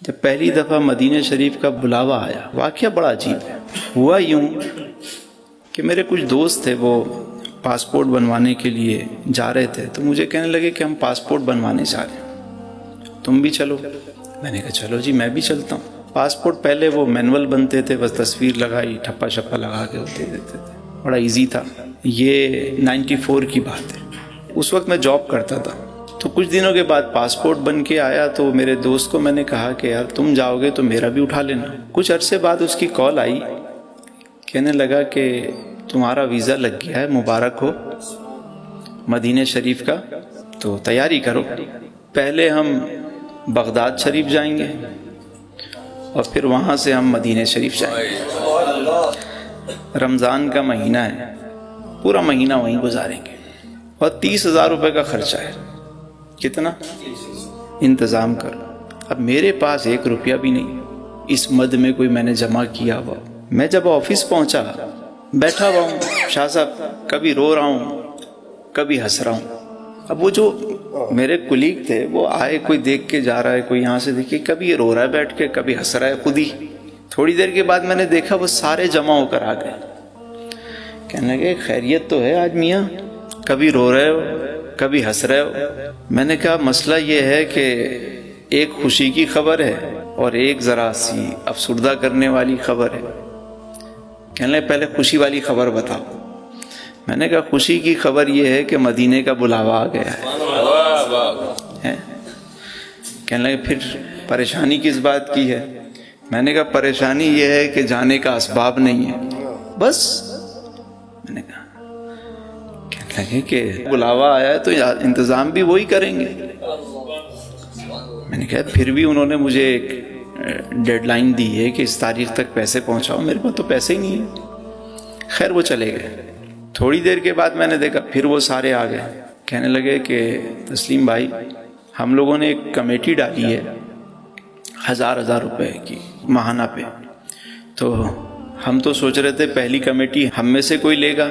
جب پہلی دفعہ مدینہ شریف کا بلاوا آیا، واقعہ بڑا عجیب ہے۔ ہوا یوں کہ میرے کچھ دوست تھے، وہ پاسپورٹ بنوانے کے لیے جا رہے تھے، تو مجھے کہنے لگے کہ ہم پاسپورٹ بنوانے جا رہے ہیں، تم بھی چلو۔ میں نے کہا چلو جی، میں بھی چلتا ہوں۔ پاسپورٹ پہلے وہ مینول بنتے تھے، بس تصویر لگائی، ٹھپا چھپا لگا کے ہوتے دیتے تھے، بڑا ایزی تھا۔ یہ 94 کی بات ہے، اس وقت میں جاب کرتا تھا۔ تو کچھ دنوں کے بعد پاسپورٹ بن کے آیا، تو میرے دوست کو میں نے کہا کہ یار تم جاؤ گے تو میرا بھی اٹھا لینا۔ کچھ عرصے بعد اس کی کال آئی، کہنے لگا کہ تمہارا ویزا لگ گیا ہے، مبارک ہو، مدینہ شریف کا، تو تیاری کرو۔ پہلے ہم بغداد شریف جائیں گے اور پھر وہاں سے ہم مدینہ شریف جائیں گے۔ رمضان کا مہینہ ہے، پورا مہینہ وہیں گزاریں گے، اور 30,000 روپے کا خرچہ ہے۔ کتنا؟ انتظام کرو۔ اب میرے پاس 1 روپیہ بھی نہیں، اس مد میں کوئی میں نے جمع کیا ہوا۔ میں جب آفس پہنچا، بیٹھا ہوا ہوں، شاہ صاحب کبھی رو رہا ہوں، کبھی ہنس رہا ہوں۔ اب وہ جو میرے کلیگ تھے، وہ آئے، کوئی دیکھ کے جا رہا ہے، کوئی یہاں سے دیکھے، کبھی یہ رو رہا ہے بیٹھ کے، کبھی ہنس رہا ہے خود ہی۔ تھوڑی دیر کے بعد میں نے دیکھا وہ سارے جمع ہو کر آ گئے، کہنے لگے خیریت تو ہے آج میاں، کبھی رو رہے ہو کبھی ہنس رہے ہو۔ میں نے کہا مسئلہ یہ ہے کہ ایک خوشی کی خبر ہے اور ایک ذرا سی افسردہ کرنے والی خبر ہے۔ کہنے لگے پہلے خوشی والی خبر بتاؤ۔ میں نے کہا خوشی کی خبر یہ ہے کہ مدینے کا بلاوا آ گیا ہے۔ کہنے لگے پھر پریشانی کس بات کی ہے؟ میں نے کہا پریشانی یہ ہے کہ جانے کا اسباب نہیں ہے، بس۔ میں نے کہا، کہنے لگے کہ بلاوا آیا ہے تو انتظام بھی وہی کریں گے۔ میں نے کہا پھر بھی انہوں نے مجھے ایک ڈیڈ لائن دی ہے کہ اس تاریخ تک پیسے پہنچاؤ، میرے پاس تو پیسے ہی نہیں ہیں۔ خیر وہ چلے گئے۔ تھوڑی دیر کے بعد میں نے دیکھا پھر وہ سارے آ گئے، کہنے لگے کہ تسلیم بھائی، ہم لوگوں نے ایک کمیٹی ڈالی ہے 1000 روپے کی ماہانہ پہ، تو ہم تو سوچ رہے تھے پہلی کمیٹی ہم میں سے کوئی لے گا،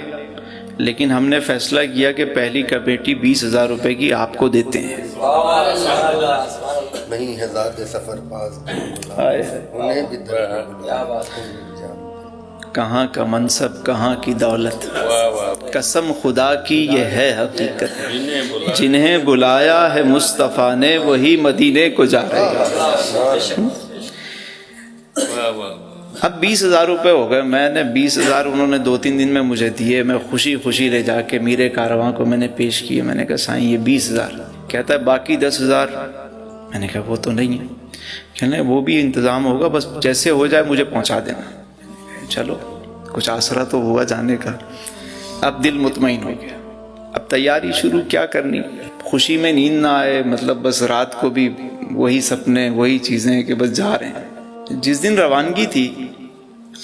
لیکن ہم نے فیصلہ کیا کہ پہلی کمیٹی 20,000 روپے کی آپ کو دیتے ہیں۔ نہیں ہزار سفر پاس کہاں کا منصب کہاں کی دولت، قسم خدا کی یہ ہے حقیقت، جنہیں بلایا ہے مصطفیٰ نے وہی مدینے کو جا رہے ہیں۔ اب 20,000 روپے ہو گئے، میں نے 20,000 انہوں نے 2-3 دن میں مجھے دیے، میں خوشی خوشی لے جا کے میرے کارواں کو میں نے پیش کیے۔ میں نے کہا سائیں یہ 20,000، کہتا ہے باقی 10,000۔ میں نے کہا وہ تو نہیں ہے، کہنے وہ بھی انتظام ہوگا، بس جیسے ہو جائے مجھے پہنچا دینا۔ چلو کچھ آسرا تو ہوا جانے کا۔ اب دل مطمئن ہو گیا، اب تیاری شروع کیا کرنی، خوشی میں نیند نہ آئے، مطلب بس رات کو بھی وہی سپنے وہی چیزیں کہ بس جا رہے ہیں۔ جس دن روانگی تھی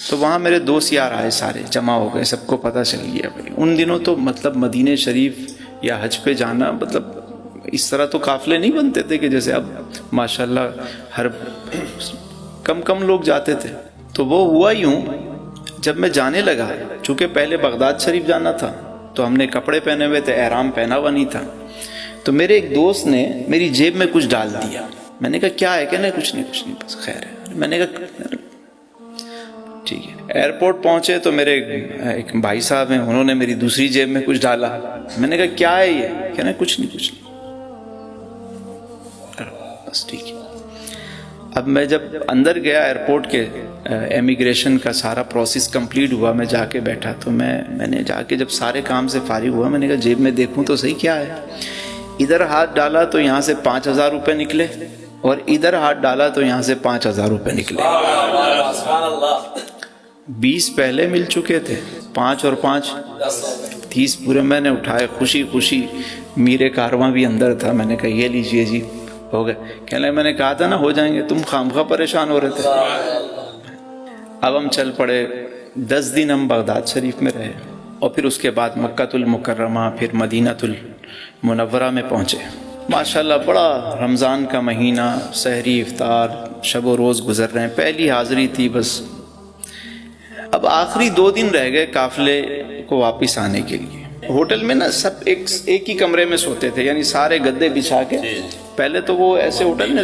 تو وہاں میرے دوست یار آئے، سارے جمع ہو گئے، سب کو پتہ چل گیا بھائی۔ ان دنوں تو مطلب مدینہ شریف یا حج پہ جانا مطلب اس طرح تو قافلے نہیں بنتے تھے کہ جیسے اب ماشاءاللہ ہر کم لوگ جاتے تھے۔ تو وہ ہوا یوں، جب میں جانے لگا، چونکہ پہلے بغداد شریف جانا تھا تو ہم نے کپڑے پہنے ہوئے تھے، احرام پہنا ہوا نہیں تھا، تو میرے ایک دوست نے میری جیب میں کچھ ڈال دیا۔ میں نے کہا کیا ہے؟ کہنے کچھ نہیں بس خیر ہے۔ میں نے کہا ٹھیک ہے۔ ایئرپورٹ پہنچے تو میرے ایک بھائی صاحب ہیں، انہوں نے میری دوسری جیب میں کچھ ڈالا۔ میں نے کہا کیا ہے یہ؟ کہنے کچھ نہیں بس ٹھیک ہے۔ اب میں جب اندر گیا ایئرپورٹ کے، امیگریشن کا سارا پروسیس کمپلیٹ ہوا، میں جا کے بیٹھا، تو میں نے جا کے جب سارے کام سے فارغ ہوا، میں نے کہا جیب میں دیکھوں تو صحیح کیا ہے۔ ادھر ہاتھ ڈالا تو یہاں سے 5,000 روپے نکلے، اور ادھر ہاتھ ڈالا تو یہاں سے 5,000 روپے نکلے۔ 20 پہلے مل چکے تھے، 5 اور 5 30 پورے میں نے اٹھائے، خوشی خوشی۔ میرے کارواں بھی اندر تھا، میں نے کہا یہ لیجئے جی، ہو گئے۔ کہنے لگے میں نے کہا تھا نا ہو جائیں گے، تم خامخواہ پریشان ہو رہے تھے۔ اب ہم چل پڑے، 10 دن ہم بغداد شریف میں رہے، اور پھر اس کے بعد مکہ المکرمہ، پھر مدینہ المنورہ میں پہنچے۔ ماشاءاللہ بڑا رمضان کا مہینہ، سحری افطار، شب و روز گزر رہے ہیں، پہلی حاضری تھی بس۔ اب آخری 2 دن رہ گئے قافلے کو واپس آنے کے لیے۔ ہوٹل میں نا سب ایک ہی کمرے میں سوتے تھے، یعنی سارے گدے بچھا کے۔ پہلے تو وہ ایسے ہوٹل میں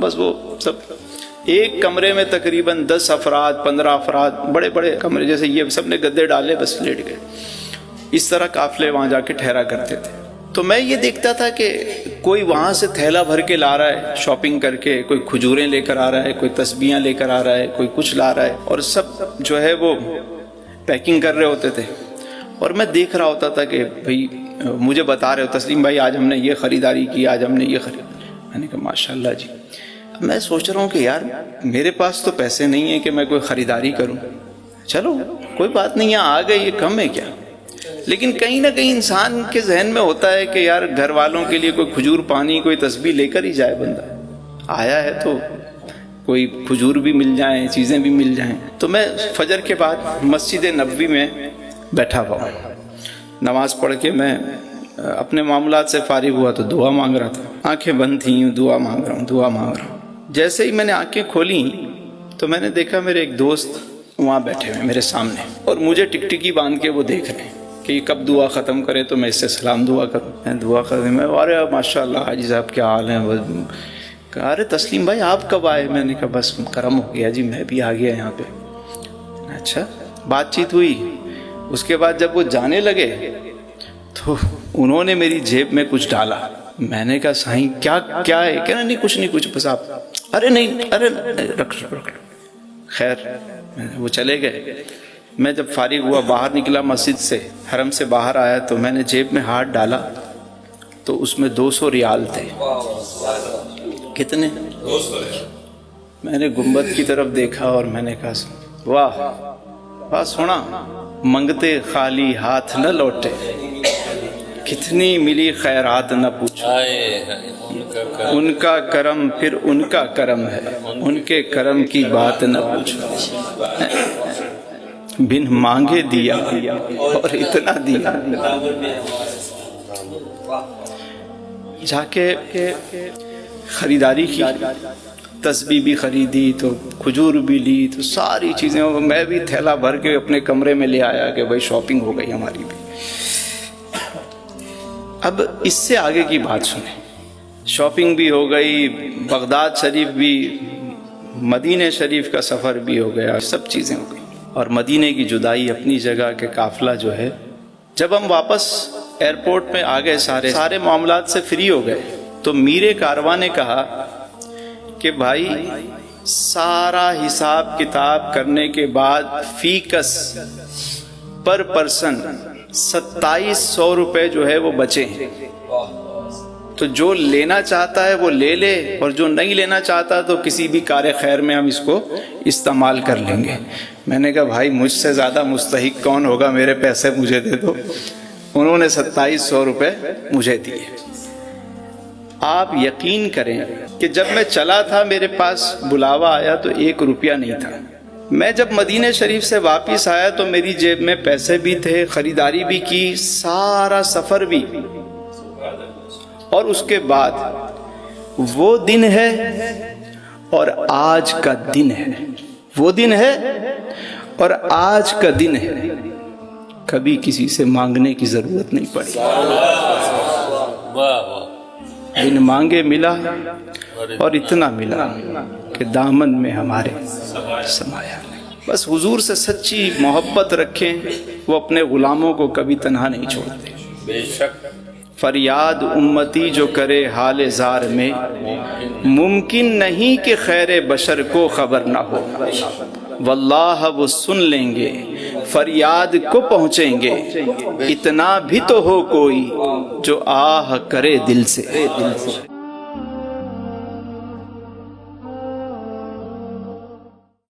بس وہ سب ایک کمرے میں تقریباً 10 افراد 15 افراد، بڑے بڑے کمرے، جیسے یہ سب نے گدے ڈالے بس لیٹ گئے، اس طرح قافلے وہاں جا کے ٹھہرا کرتے تھے۔ تو میں یہ دیکھتا تھا کہ کوئی وہاں سے تھیلا بھر کے لا رہا ہے شاپنگ کر کے، کوئی کھجوریں لے کر آ رہا ہے، کوئی تسبیحاں لے کر آ رہا ہے، کوئی کچھ لا رہا ہے، اور سب جو ہے وہ پیکنگ کر رہے ہوتے تھے، اور میں دیکھ رہا ہوتا تھا کہ بھئی مجھے بتا رہے ہو تسلیم بھائی آج ہم نے یہ خریداری کی، آج ہم نے یہ خرید۔ میں نے کہا ماشاءاللہ جی۔ میں سوچ رہا ہوں کہ یار میرے پاس تو پیسے نہیں ہیں کہ میں کوئی خریداری کروں، چلو کوئی بات نہیں، یہاں آ گئے یہ کم ہے کیا۔ لیکن کہیں نہ کہیں انسان کے ذہن میں ہوتا ہے کہ یار گھر والوں کے لیے کوئی کھجور پانی کوئی تسبیح لے کر ہی جائے، بندہ آیا ہے تو کوئی کھجور بھی مل جائیں، چیزیں بھی مل جائیں۔ تو میں فجر کے بعد مسجد نبوی میں بیٹھا ہوا ہوں، نماز پڑھ کے میں اپنے معاملات سے فارغ ہوا تو دعا مانگ رہا تھا، آنکھیں بند تھیں، دعا مانگ رہا ہوں۔ جیسے ہی میں نے آنکھیں کھولیں تو میں نے دیکھا میرے ایک دوست وہاں بیٹھے ہوئے میرے سامنے، اور مجھے ٹکٹکی باندھ کے وہ دیکھ رہے ہیں کہ یہ کب دعا ختم کرے تو میں اس سے سلام دعا کروں۔ میں دعا کروں، میں ارے ماشاء اللہ حاجی صاحب کیا حال ہیں؟ کہا ارے تسلیم بھائی آپ کب آئے؟ میں نے کہا بس کرم ہو گیا جی، میں بھی آ گیا یہاں پہ۔ اچھا، بات چیت ہوئی۔ اس کے بعد جب وہ جانے لگے تو انہوں نے میری جیب میں کچھ ڈالا۔ میں نے کہا سائیں کیا ہے؟ کہنا نہیں کچھ بس آپ، ارے نہیں رکھ لو۔ خیر وہ چلے گئے۔ میں جب فارغ ہوا باہر نکلا مسجد سے، حرم سے باہر آیا تو میں نے جیب میں ہاتھ ڈالا تو اس میں 200 ریال تھے۔ کتنے؟ 200 ریال۔ میں نے گنبد کی طرف دیکھا اور میں نے کہا واہ بات سونا، منگتے خالی ہاتھ نہ لوٹے، کتنی ملی خیرات نہ پوچھو، ان کا کرم پھر ان کا کرم ہے، ان کے کرم کی بات نہ پوچھو، بن مانگے دیا اور اتنا دیا۔ جا کے خریداری کی، تسبیح بھی خریدی تو کھجور بھی لی تو ساری چیزیں، میں بھی تھیلا بھر کے اپنے کمرے میں لے آیا کہ بھائی شاپنگ ہو گئی ہماری بھی۔ اب اس سے آگے کی بات سنیں، شاپنگ بھی ہو گئی، بغداد شریف بھی، مدینہ شریف کا سفر بھی ہو گیا، سب چیزیں ہو گئی، اور مدینہ کی جدائی اپنی جگہ کے قافلہ جو ہے، جب ہم واپس ایئرپورٹ میں آ گئے، سارے معاملات سے فری ہو گئے، تو میر کارواں نے کہا کہ بھائی سارا حساب کتاب کرنے کے بعد فی کس پر پرسن 2700 روپے جو ہے وہ بچے ہیں، تو جو لینا چاہتا ہے وہ لے لے، اور جو نہیں لینا چاہتا تو کسی بھی کار خیر میں ہم اس کو استعمال کر لیں گے۔ میں نے کہا بھائی مجھ سے زیادہ مستحق کون ہوگا، میرے پیسے مجھے دے دو۔ انہوں نے 2700 روپے مجھے دیے۔ آپ یقین کریں کہ جب میں چلا تھا میرے پاس بلاوا آیا تو 1 روپیہ نہیں تھا۔ میں جب مدینہ شریف سے واپس آیا تو میری جیب میں پیسے بھی تھے، خریداری بھی کی، سارا سفر بھی، اور اس کے بعد وہ دن ہے اور آج کا دن ہے، وہ دن ہے اور آج کا دن ہے، کبھی کسی سے مانگنے کی ضرورت نہیں پڑی۔ بن مانگے ملا اور اتنا ملا کہ دامن میں ہمارے سمایا نہیں۔ بس حضور سے سچی محبت رکھیں، وہ اپنے غلاموں کو کبھی تنہا نہیں چھوڑتے۔ بے شک فریاد امتی جو کرے حال زار میں، ممکن نہیں کہ خیر بشر کو خبر نہ ہو، واللہ وہ سن لیں گے، فریاد کو پہنچیں گے، اتنا بھی تو ہو کوئی جو آہ کرے دل سے۔